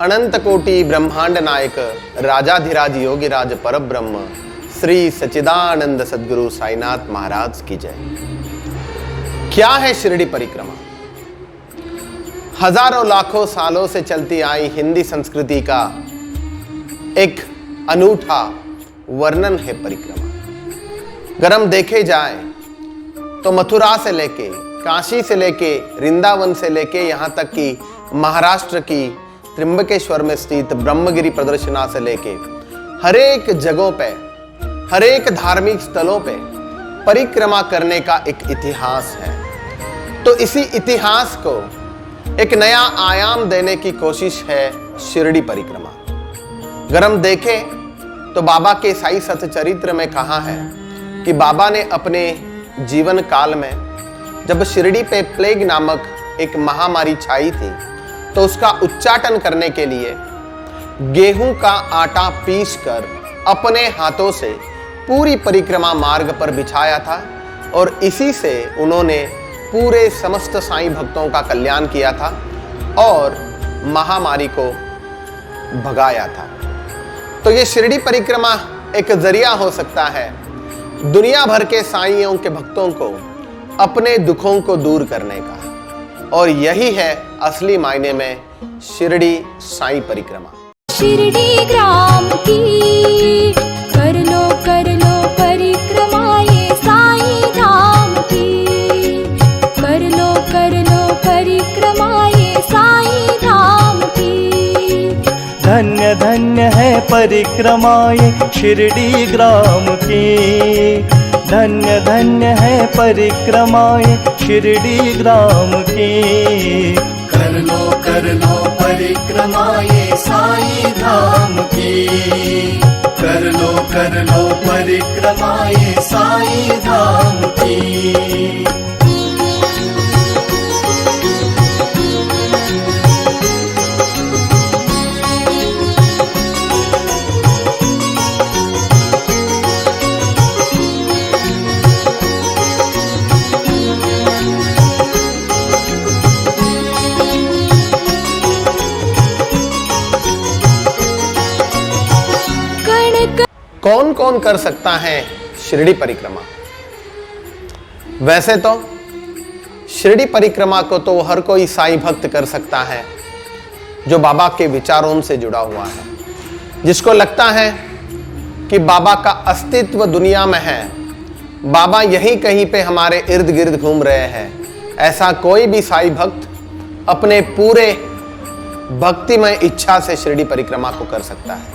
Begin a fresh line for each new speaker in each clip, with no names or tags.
अनंत कोटि ब्रह्मांड नायक राजाधिराज योगिराज परब्रह्म श्री सच्चिदानंद सद्गुरु साईनाथ महाराज की जय। क्या है शिरडी परिक्रमा? हजारों लाखों सालों से चलती आई हिंदी संस्कृति का एक अनूठा वर्णन है परिक्रमा। अगर हम देखे जाए तो मथुरा से लेके, काशी से लेके, वृंदावन से लेके यहाँ तक कि महाराष्ट्र की त्र्यंबकेश्वर में स्थित ब्रह्मगिरी प्रदर्शना से लेके हर एक जगहों पे, हर एक धार्मिक स्थलों पे परिक्रमा करने का एक इतिहास है। तो इसी इतिहास को एक नया आयाम देने की कोशिश है शिरडी परिक्रमा। अगर हम देखें तो बाबा के साई सतचरित्र में कहा है कि बाबा ने अपने जीवन काल में जब शिरडी पे प्लेग नामक एक महामारी छाई थी तो उसका उच्चाटन करने के लिए गेहूं का आटा पीसकर अपने हाथों से पूरी परिक्रमा मार्ग पर बिछाया था और इसी से उन्होंने पूरे समस्त साईं भक्तों का कल्याण किया था और महामारी को भगाया था। तो ये शिरडी परिक्रमा एक जरिया हो सकता है दुनिया भर के साईयों के भक्तों को अपने दुखों को दूर करने का, और यही है असली मायने में शिरडी साईं परिक्रमा।
शिरडी ग्राम की कर लो परिक्रमा ये साईं धाम की, कर लो परिक्रमा ये साईं धाम की।
धन्य धन्य है परिक्रमा ये शिरडी ग्राम की, धन्य धन्य है परिक्रमा ये शिरडी ग्राम की।
कर लो परिक्रमा ये साईं धाम की, कर लो परिक्रमा ये साईं धाम की।
कौन कौन कर सकता है शिरडी परिक्रमा? वैसे तो शिरडी परिक्रमा को तो हर कोई साईं भक्त कर सकता है जो बाबा के विचारों से जुड़ा हुआ है, जिसको लगता है कि बाबा का अस्तित्व दुनिया में है, बाबा यहीं कहीं पे हमारे इर्द गिर्द घूम रहे हैं। ऐसा कोई भी साईं भक्त अपने पूरे भक्तिमय इच्छा से शिरडी परिक्रमा को कर सकता है।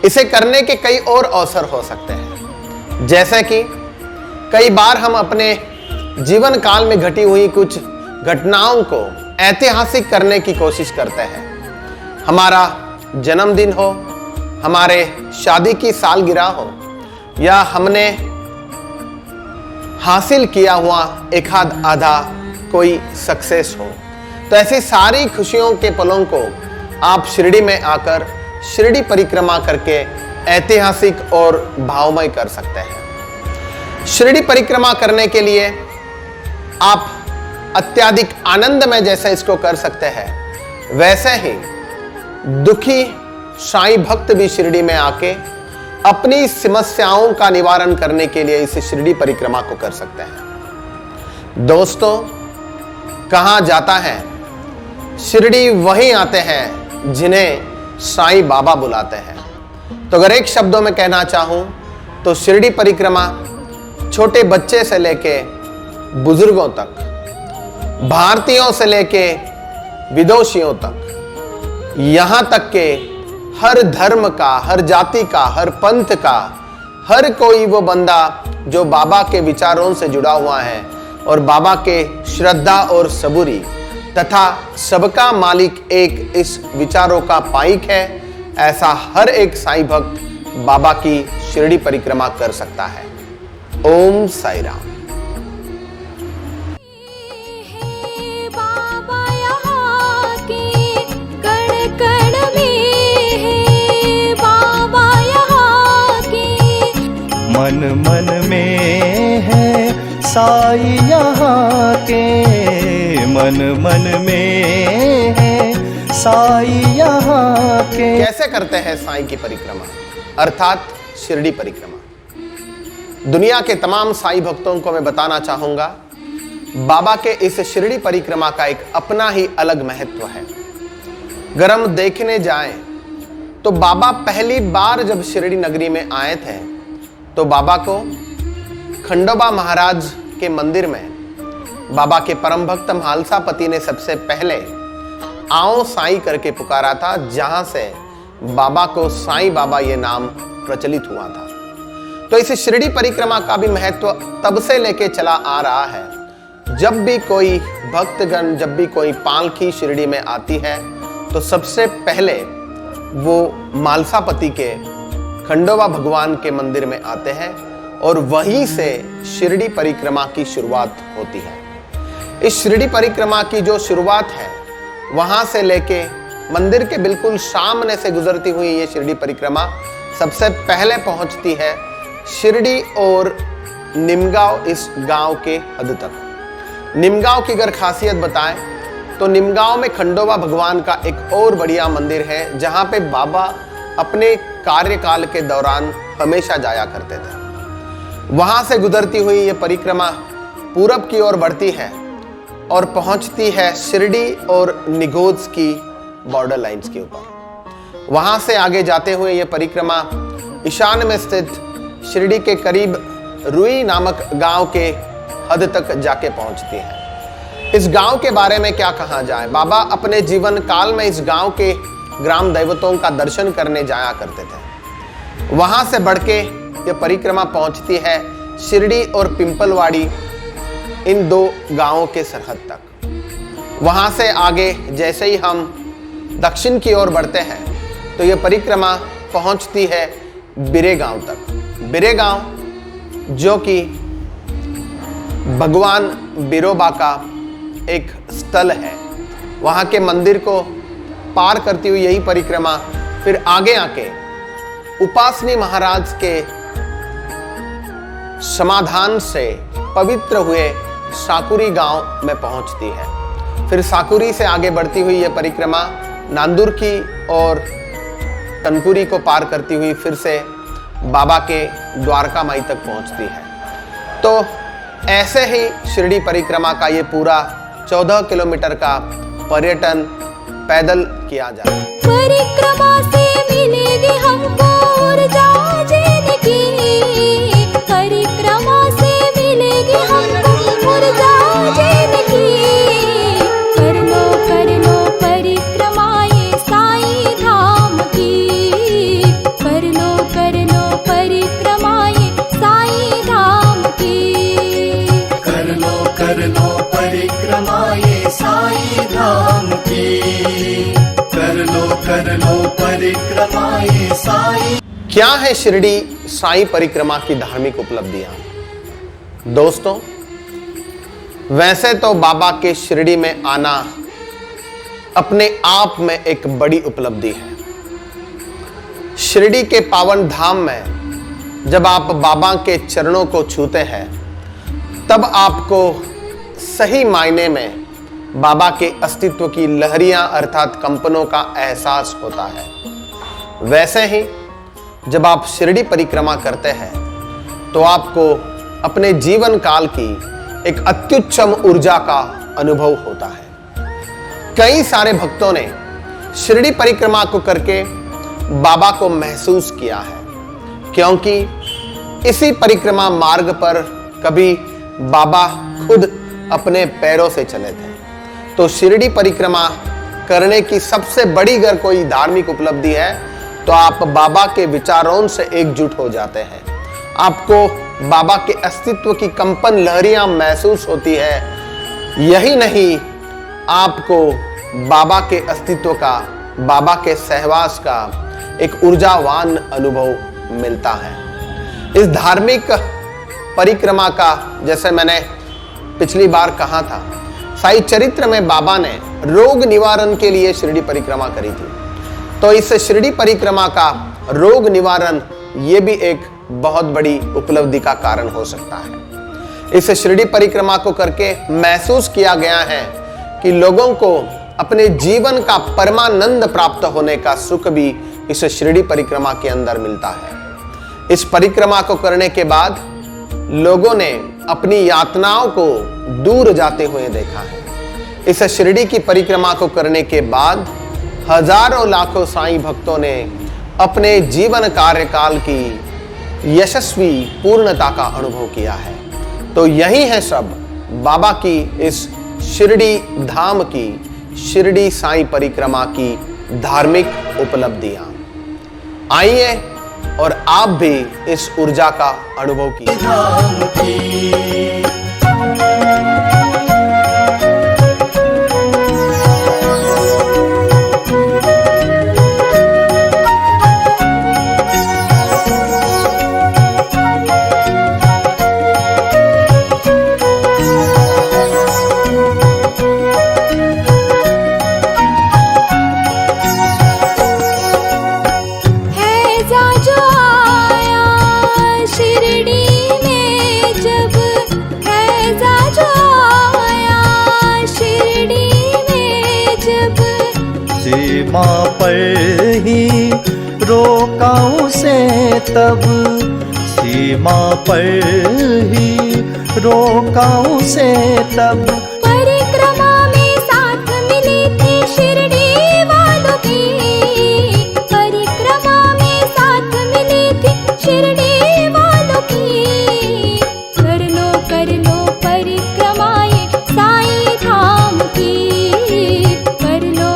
इसे करने के कई और अवसर हो सकते हैं, जैसे कि कई बार हम अपने जीवन काल में घटी हुई कुछ घटनाओं को ऐतिहासिक करने की कोशिश करते हैं। हमारा जन्मदिन हो, हमारे शादी की सालगिरह हो, या हमने हासिल किया हुआ एक आधा कोई सक्सेस हो, तो ऐसी सारी खुशियों के पलों को आप शिरडी में आकर शिरडी परिक्रमा करके ऐतिहासिक और भावमय कर सकते हैं। शिरडी परिक्रमा करने के लिए आप अत्यधिक आनंदमय जैसे इसको कर सकते हैं, वैसे ही दुखी साईं भक्त भी शिरडी में आके अपनी समस्याओं का निवारण करने के लिए इस शिरडी परिक्रमा को कर सकते हैं। दोस्तों, कहा जाता है शिरडी वही आते हैं जिन्हें साईं बाबा बुलाते हैं। तो अगर एक शब्दों में कहना चाहूं तो शिरडी परिक्रमा छोटे बच्चे से लेके बुजुर्गों तक, भारतीयों से लेके विदेशियों तक, यहां तक के हर धर्म का, हर जाति का, हर पंथ का, हर कोई वो बंदा जो बाबा के विचारों से जुड़ा हुआ है और बाबा के श्रद्धा और सबूरी तथा सबका मालिक एक इस विचारों का पाइक है, ऐसा हर एक साईं भक्त बाबा की शिरडी परिक्रमा कर सकता है। ओम साई राम।
बाबा यहाँ के कण कण में है, बाबा यहाँ के
मन मन में है साई यहाँ के, मन मन में है साई यहाँ के।
कैसे करते हैं साईं की परिक्रमा, अर्थात शिरडी परिक्रमा। दुनिया के तमाम साईं भक्तों को मैं बताना चाहूंगा, बाबा के इस शिरडी परिक्रमा का एक अपना ही अलग महत्व है। अगर हम देखने जाएं तो बाबा पहली बार जब शिरडी नगरी में आए थे तो बाबा को खंडोबा महाराज के मंदिर में बाबा के परम भक्त म्हालसा पति ने सबसे पहले आओ साईं करके पुकारा था, जहां से बाबा को साईं बाबा ये नाम प्रचलित हुआ था। तो इस शिरडी परिक्रमा का भी महत्व तब से लेके चला आ रहा है। जब भी कोई भक्तगण, जब भी कोई पालकी शिरडी में आती है तो सबसे पहले वो म्हालसापति के खंडोबा भगवान के मंदिर में आते हैं और वहीं से शिरडी परिक्रमा की शुरुआत होती है। इस शिरडी परिक्रमा की जो शुरुआत है, वहां से लेके मंदिर के बिल्कुल सामने से गुजरती हुई ये शिरडी परिक्रमा सबसे पहले पहुंचती है शिरडी और निमगांव, इस गांव के हद तक। निमगांव की अगर खासियत बताएं तो निमगांव में खंडोबा भगवान का एक और बढ़िया मंदिर है, जहां पे बाबा अपने कार्यकाल के दौरान हमेशा जाया करते थे। वहां से गुजरती हुई ये परिक्रमा पूरब की ओर बढ़ती है और पहुंचती है शिरडी और निगोज की बॉर्डर लाइंस के ऊपर। वहां से आगे जाते हुए ये परिक्रमा ईशान में स्थित शिरडी के करीब रुई नामक गांव के हद तक जाके पहुंचती है। इस गांव के बारे में क्या कहा जाए, बाबा अपने जीवन काल में इस गांव के ग्राम दैवतों का दर्शन करने जाया करते थे। वहां से बढ़ के ये परिक्रमा पहुंचती है शिरडी और पिंपलवाड़ी, इन दो गांवों के सरहद तक। वहां से आगे जैसे ही हम दक्षिण की ओर बढ़ते हैं तो ये परिक्रमा पहुंचती है बिरे गांव तक। बिरे गांव जो कि भगवान बिरोबा का एक स्थल है, वहां के मंदिर को पार करती हुई यही परिक्रमा फिर आगे आके उपासनी महाराज के समाधान से पवित्र हुए साकुरी गांव में पहुंचती है। फिर साकुरी से आगे बढ़ती हुई यह परिक्रमा नांदुर की और तनपुरी को पार करती हुई फिर से बाबा के द्वारका माई तक पहुंचती है। तो ऐसे ही शिरडी परिक्रमा का ये पूरा 14 किलोमीटर का पर्यटन पैदल किया जाए।
परिक्रमा से मिलेगी हमको ऊर्जा जीने की, परिक्रमा से मिलेगी हमको ऊर्जा जीने की। कर लो परिक्रमा ये साईं धाम की, कर लो परिक्रमा ये साईं धाम की।
कर लो परिक्रमा ये साईं धाम की। कर लो परिक्रमा ये साईं।
क्या है शिरडी साईं परिक्रमा की धार्मिक उपलब्धियां? दोस्तों, वैसे तो बाबा के शिरडी में आना अपने आप में एक बड़ी उपलब्धि है। शिरडी के पावन धाम में जब आप बाबा के चरणों को छूते हैं तब आपको सही मायने में बाबा के अस्तित्व की लहरियां अर्थात कंपनों का एहसास होता है। वैसे ही जब आप शिरडी परिक्रमा करते हैं तो आपको अपने जीवन काल की एक अत्युच्चम ऊर्जा का अनुभव होता है। कई सारे भक्तों ने शिरडी परिक्रमा को करके बाबा को महसूस किया है, क्योंकि इसी परिक्रमा मार्ग पर कभी बाबा खुद अपने पैरों से चले थे। तो शिरडी परिक्रमा करने की सबसे बड़ी अगर कोई धार्मिक उपलब्धि है तो आप बाबा के विचारों से एकजुट हो जाते हैं। आपको बाबा के अस्तित्व की कंपन लहरियां महसूस होती है। यही नहीं, आपको बाबा के अस्तित्व का, बाबा के सहवास का एक ऊर्जावान अनुभव मिलता है। इस धार्मिक परिक्रमा का, जैसे मैंने पिछली बार कहा था, साई चरित्र में बाबा ने रोग निवारण के लिए शिरडी परिक्रमा करी थी। तो इस शिरडी परिक्रमा का रोग निवारण ये भी एक बहुत बड़ी उपलब्धि का कारण हो सकता है। इस शिरडी परिक्रमा को करके महसूस किया गया है कि लोगों को अपने जीवन का परमानंद प्राप्त होने का सुख भी इस शिरडी परिक्रमा के अंदर मिलता है। इस परिक्रमा को करने के बाद लोगों ने अपनी यातनाओं को दूर जाते हुए देखा है। इस शिरडी की परिक्रमा को करने के बाद हजारों लाखों साईं भक्तों ने अपने जीवन कार्यकाल की यशस्वी पूर्णता का अनुभव किया है। तो यही है सब बाबा की इस शिरडी धाम की, शिरडी साईं परिक्रमा की धार्मिक उपलब्धियां। आइए और आप भी इस ऊर्जा का अनुभव कीजिए।
धाम की
सीमा पर ही रोका उसे तब, सीमा पर ही रोका उसे तब।
परिक्रमा में साथ मिली थी शिरडी वालों की, परिक्रमा में साथ मिली थी शिरडी वालों की। कर लो परिक्रमाएं साईं धाम की, कर लो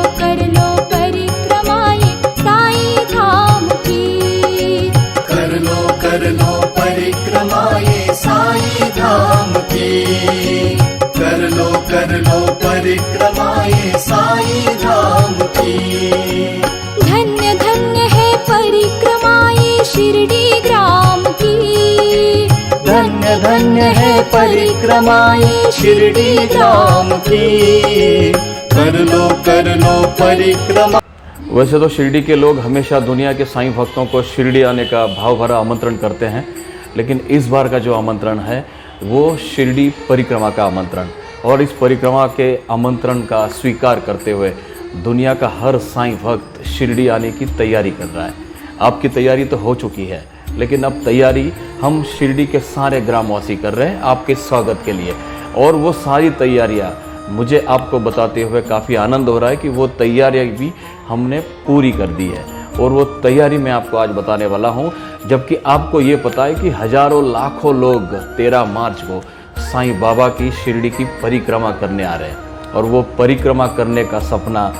परिक्रमाएं साईं धाम की।
कर लो परिक्रमाएं साईं धाम की। कर लो परिक्रमाएं साईं धाम की।
धन्य धन्य है परिक्रमाएं शिरडी ग्राम की,
धन्य धन्य है परिक्रमाएं शिरडी ग्राम की।
कर लो परिक्रमा।
वैसे तो शिरडी के लोग हमेशा दुनिया के साईं भक्तों को शिरडी आने का भाव भरा आमंत्रण करते हैं, लेकिन इस बार का जो आमंत्रण है वो शिरडी परिक्रमा का आमंत्रण, और इस परिक्रमा के आमंत्रण का स्वीकार करते हुए दुनिया का हर साईं भक्त शिरडी आने की तैयारी कर रहा है। आपकी तैयारी तो हो चुकी है, लेकिन अब तैयारी हम शिरडी के सारे ग्रामवासी कर रहे हैं आपके स्वागत के लिए। और वो सारी तैयारियाँ मुझे आपको बताते हुए काफ़ी आनंद हो रहा है कि वो तैयारियाँ भी हमने पूरी कर दी है, और वो तैयारी मैं आपको आज बताने वाला हूँ। जबकि आपको ये पता है कि हजारों लाखों लोग 13 मार्च को साईं बाबा की शिरडी की परिक्रमा करने आ रहे हैं, और वो परिक्रमा करने का सपना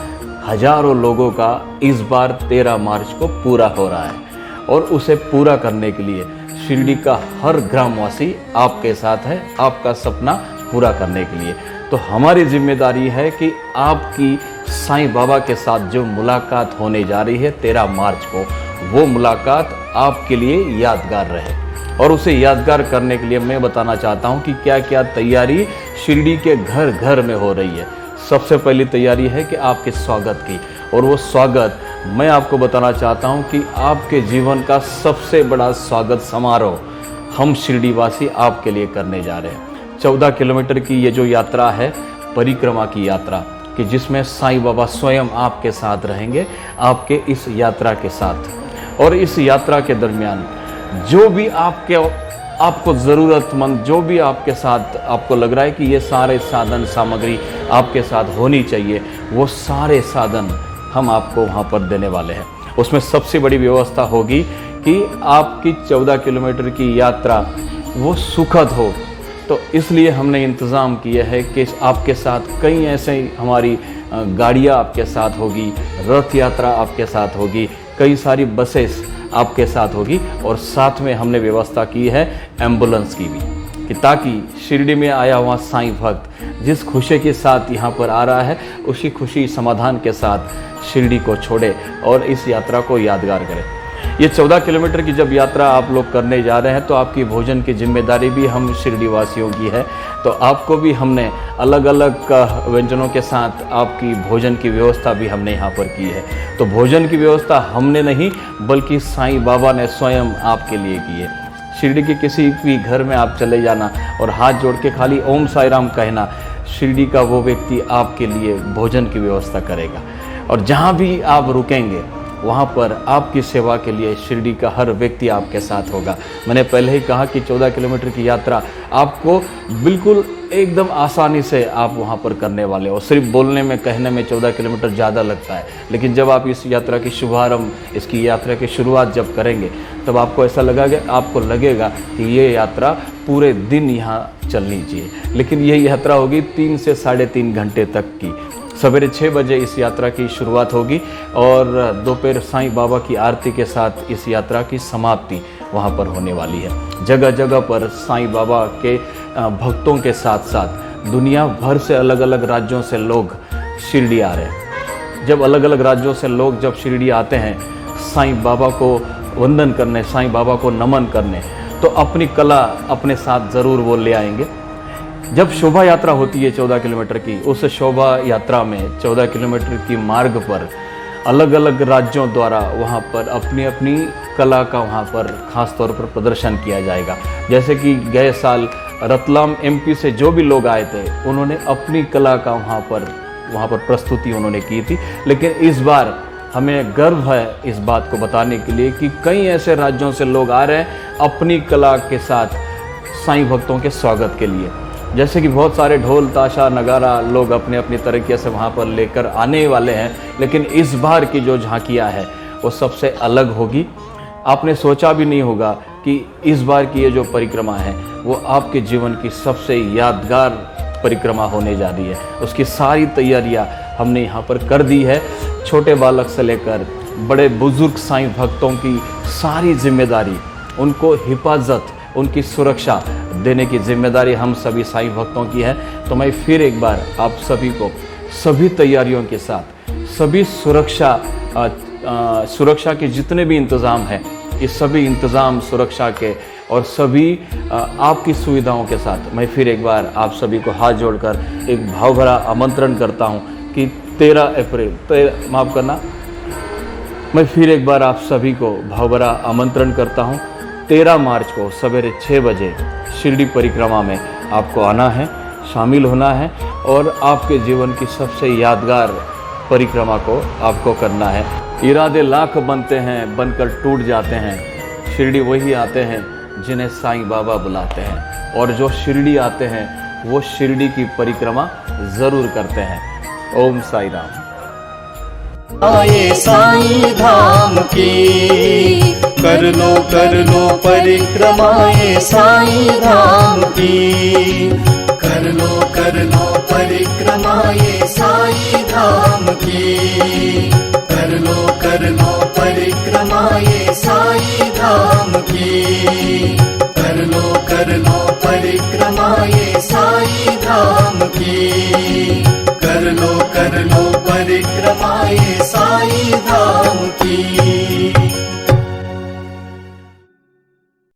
हजारों लोगों का इस बार 13 मार्च को पूरा हो रहा है। और उसे पूरा करने के लिए शिरडी का हर ग्रामवासी आपके साथ है, आपका सपना पूरा करने के लिए। तो हमारी जिम्मेदारी है कि आपकी साईं बाबा के साथ जो मुलाकात होने जा रही है 13 मार्च को, वो मुलाकात आपके लिए यादगार रहे। और उसे यादगार करने के लिए मैं बताना चाहता हूँ कि क्या क्या तैयारी शिरडी के घर घर में हो रही है। सबसे पहली तैयारी है कि आपके स्वागत की, और वो स्वागत मैं आपको बताना चाहता हूँ कि आपके जीवन का सबसे बड़ा स्वागत समारोह हम शिरडीवासी आपके लिए करने जा रहे हैं। 14 किलोमीटर की ये जो यात्रा है, परिक्रमा की यात्रा, कि जिसमें साईं बाबा स्वयं आपके साथ रहेंगे, आपके इस यात्रा के साथ। और इस यात्रा के दरमियान जो भी आपको ज़रूरतमंद, जो भी आपके साथ आपको लग रहा है कि ये सारे साधन सामग्री आपके साथ होनी चाहिए, वो सारे साधन हम आपको वहाँ पर देने वाले हैं। उसमें सबसे बड़ी व्यवस्था होगी कि आपकी 14 किलोमीटर की यात्रा वो सुखद हो। तो इसलिए हमने इंतज़ाम किया है कि आपके साथ कई ऐसे हमारी गाड़ियाँ आपके साथ होगी, रथ यात्रा आपके साथ होगी, कई सारी बसेस आपके साथ होगी, और साथ में हमने व्यवस्था की है एम्बुलेंस की भी, कि ताकि शिरडी में आया हुआ साईं भक्त जिस खुशी के साथ यहाँ पर आ रहा है, उसी खुशी समाधान के साथ शिरडी को छोड़े और इस यात्रा को यादगार करे। ये 14 किलोमीटर की जब यात्रा आप लोग करने जा रहे हैं, तो आपकी भोजन की जिम्मेदारी भी हम शिरडी वासियों की है। तो आपको भी हमने अलग अलग व्यंजनों के साथ आपकी भोजन की व्यवस्था भी हमने यहाँ पर की है। तो भोजन की व्यवस्था हमने नहीं, बल्कि साईं बाबा ने स्वयं आपके लिए की है। शिरडी के किसी भी घर में आप चले जाना और हाथ जोड़ के खाली ओम साई राम कहना, शिरडी का वो व्यक्ति आपके लिए भोजन की व्यवस्था करेगा। और जहाँ भी आप रुकेंगे वहाँ पर आपकी सेवा के लिए शिरडी का हर व्यक्ति आपके साथ होगा। मैंने पहले ही कहा कि 14 किलोमीटर की यात्रा आपको बिल्कुल एकदम आसानी से आप वहाँ पर करने वाले हो। सिर्फ बोलने में कहने में 14 किलोमीटर ज़्यादा लगता है, लेकिन जब आप इस यात्रा की शुभारंभ, इसकी यात्रा की शुरुआत जब करेंगे तब आपको ऐसा आपको लगेगा कि ये यात्रा पूरे दिन यहाँ चलनी चाहिए। लेकिन ये यात्रा होगी 3 से 3.5 घंटे तक की। सवेरे 6 बजे इस यात्रा की शुरुआत होगी और दोपहर साईं बाबा की आरती के साथ इस यात्रा की समाप्ति वहाँ पर होने वाली है। जगह जगह पर साईं बाबा के भक्तों के साथ साथ दुनिया भर से अलग अलग राज्यों से लोग शिरडी आ रहे हैं। जब अलग अलग राज्यों से लोग जब शिरडी आते हैं साईं बाबा को वंदन करने, साईं बाबा को नमन करने, तो अपनी कला अपने साथ ज़रूर वो ले आएंगे। जब शोभा यात्रा होती है 14 किलोमीटर की, उस शोभा यात्रा में 14 किलोमीटर की मार्ग पर अलग अलग राज्यों द्वारा वहाँ पर अपनी अपनी कला का वहाँ पर ख़ास तौर पर प्रदर्शन किया जाएगा। जैसे कि गए साल रतलाम MP से जो भी लोग आए थे उन्होंने अपनी कला का वहाँ पर प्रस्तुति उन्होंने की थी। लेकिन इस बार हमें गर्व है इस बात को बताने के लिए कि कई ऐसे राज्यों से लोग आ रहे हैं अपनी कला के साथ साईं भक्तों के स्वागत के लिए। जैसे कि बहुत सारे ढोल ताशा नगारा लोग अपने अपनी तरीके से वहाँ पर लेकर आने वाले हैं, लेकिन इस बार की जो झांकियाँ है वो सबसे अलग होगी। आपने सोचा भी नहीं होगा कि इस बार की ये जो परिक्रमा है वो आपके जीवन की सबसे यादगार परिक्रमा होने जा रही है। उसकी सारी तैयारियाँ हमने यहाँ पर कर दी है। छोटे बालक से लेकर बड़े बुजुर्ग साईं भक्तों की सारी जिम्मेदारी, उनको हिफाजत, उनकी सुरक्षा देने की जिम्मेदारी हम सभी साईं भक्तों की है। तो मैं फिर एक बार आप सभी को सभी तैयारियों के साथ सभी सुरक्षा के जितने भी इंतज़ाम हैं, इस सभी इंतज़ाम सुरक्षा के और सभी आपकी सुविधाओं के साथ मैं फिर एक बार आप सभी को हाथ जोड़कर एक भाव भरा आमंत्रण करता हूं कि 13 अप्रैल माफ़ करना, मैं फिर एक बार आप सभी को भाव भरा आमंत्रण करता हूं। 13 मार्च को सवेरे 6 बजे शिरडी परिक्रमा में आपको आना है, शामिल होना है और आपके जीवन की सबसे यादगार परिक्रमा को आपको करना है। इरादे लाख बनते हैं, बनकर टूट जाते हैं। शिरडी वही आते हैं जिन्हें साईं बाबा बुलाते हैं, और जो शिरडी आते हैं वो शिरडी की परिक्रमा ज़रूर करते हैं। ओम साई राम।
आए साईं धाम की,
कर लो परिक्रमाए
साईं धाम की,
कर लो परिक्रमाए साईं धाम की, कर लो परिक्रमाए साईं धाम की, कर लो परिक्रमाए साईं धाम की, कर लो परिक्रमाए साईं धाम की।